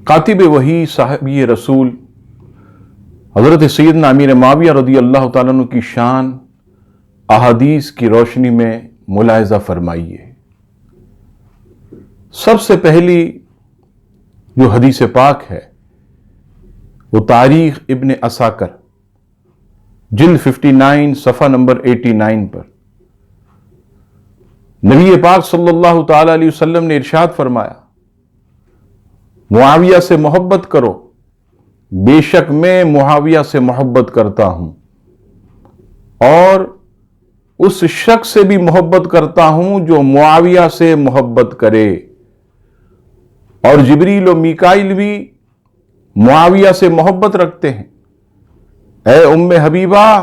कातिब वही साहिब रसूल हज़रत सैयदना अमीर मुआविया रज़ी अल्लाह ताला अन्हु की शान अहादीस की रोशनी में मुलाहिज़ा फरमाइए। सबसे पहली जो हदीस पाक है वो तारीख इब्न असाकर जिल्द 59 सफ़ा नंबर 89 पर नबी पाक सल्लल्लाहु ताला अलैहि वसल्लम ने इरशाद फरमाया, मुआविया से मोहब्बत करो, बेशक मैं मुआविया से मोहब्बत करता हूं और उस शख्स से भी मोहब्बत करता हूं जो मुआविया से मोहब्बत करे। और जिब्रील और मीकाइल भी मुआविया से मोहब्बत रखते हैं। ऐ उम्मे हबीबा,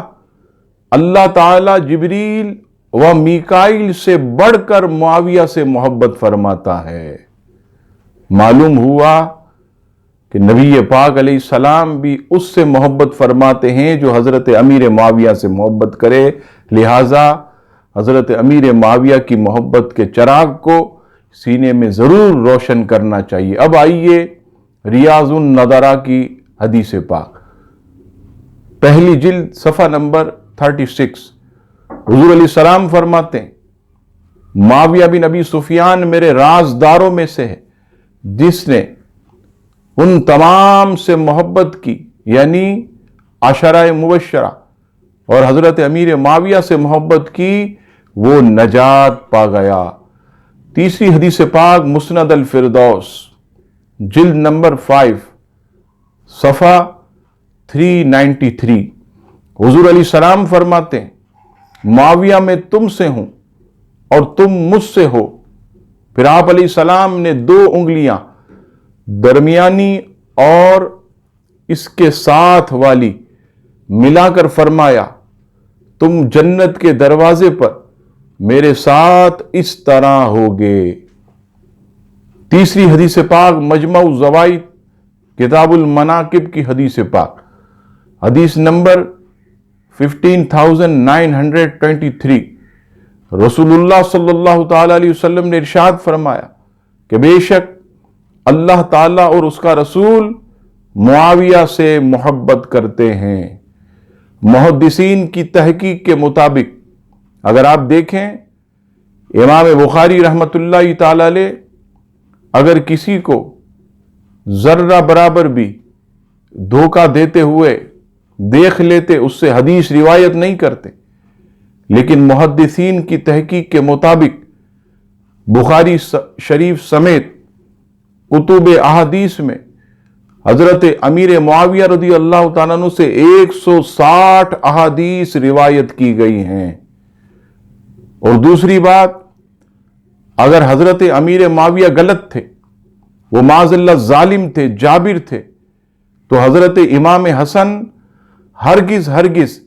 अल्लाह ताला जिब्रील व मीकाइल से बढ़कर मुआविया से मोहब्बत फरमाता है। मालूम हुआ कि नबी पाक अलैहिस्सलाम भी उससे मोहब्बत फरमाते हैं जो हजरत अमीर मुआविया से मोहब्बत करे। लिहाजा हजरत अमीर मुआविया की मोहब्बत के चिराग को सीने में जरूर रोशन करना चाहिए। अब आइए रियाजुन नदरा की हदीस पाक, पहली जिल्द सफ़ा नंबर 36। हुजूर अलैहिस्सलाम फरमाते हैं, मुआविया बिन अबी सुफियान मेरे राजदारों में से है जिसने उन तमाम से मोहब्बत की, यानी आशराए मुबश्शरा और हजरत अमीर मुआविया से मोहब्बत की, वो नजात पा गया। तीसरी हदीस पाक मुस्नद अल फिरदौस जिल्द नंबर 5 सफ़ा 393। हुजूर अलैहिस्सलाम फरमाते हैं, मुआविया मैं तुमसे हूं और तुम मुझसे हो। फिर आप अलैहिस्सलाम ने 2 उंगलियां दरमियानी और इसके साथ वाली मिलाकर फरमाया, तुम जन्नत के दरवाजे पर मेरे साथ इस तरह होगे। तीसरी हदीस पाक मजमऊ ज़वाइद किताबुल मनाकिब की हदीस पाक, हदीस नंबर 15923। रसूलुल्लाह सल्लल्लाहु ताला अलैहि वसल्लम ने इरशाद फरमाया कि बेशक अल्लाह ताला और उसका रसूल मुआविया से मोहब्बत करते हैं। मुहद्दिसीन की तहकीक के मुताबिक अगर आप देखें, इमाम बुखारी रहमतुल्लाह ताला अलैह अगर किसी को जर्रा बराबर भी धोखा देते हुए देख लेते, उससे हदीस रिवायत नहीं करते। लेकिन मुहद्दिसीन की तहकीक के मुताबिक बुखारी शरीफ समेत कुतुब अहादीस में हजरत अमीर मुआविया रज़ी अल्लाह ताला अन्हु से 160 अहादीस रिवायत की गई हैं। और दूसरी बात, अगर हजरत अमीर मुआविया गलत थे, वो माज़अल्लाह जालिम थे, जाबिर थे, तो हजरत इमाम हसन हरगिज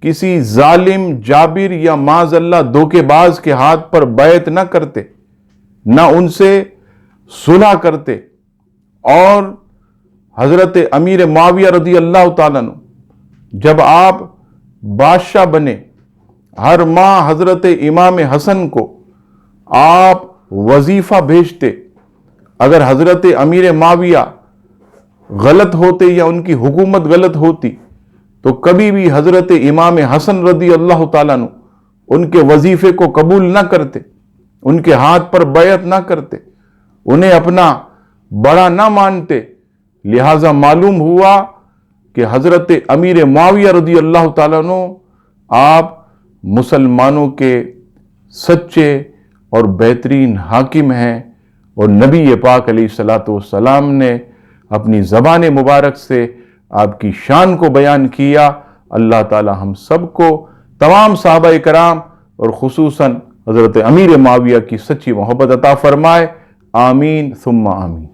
किसी जालिम, जाबिर या माज़अल्लाह धोखेबाज के हाथ पर बैत न करते, न उनसे सुलह करते। और हजरत अमीर मुआविया रज़ी अल्लाह ताला अन्हु जब आप बादशाह बने, हर माह हजरत इमाम हसन को आप वजीफा भेजते। अगर हजरत अमीर मुआविया गलत होते या उनकी हुकूमत गलत होती तो कभी भी हजरत इमाम हसन रज़ी अल्लाह ताला अन्हु उनके वजीफे को कबूल ना करते, उनके हाथ पर बैत ना करते, उन्हें अपना बड़ा ना मानते। लिहाजा मालूम हुआ कि हजरत अमीर मुआविया रज़ी अल्लाह ताला अन्हु आप मुसलमानों के सच्चे और बेहतरीन हाकिम हैं। और नबी पाक अलैहिस्सलातु वस्सलाम ने अपनी ज़बान मुबारक से आपकी शान को बयान किया। अल्लाह ताला हम सबको, तमाम सहाबा कराम और खुसूसन हजरत अमीर मुआविया की सच्ची मोहब्बत अता फरमाए। आमीन सुम्मा आमीन।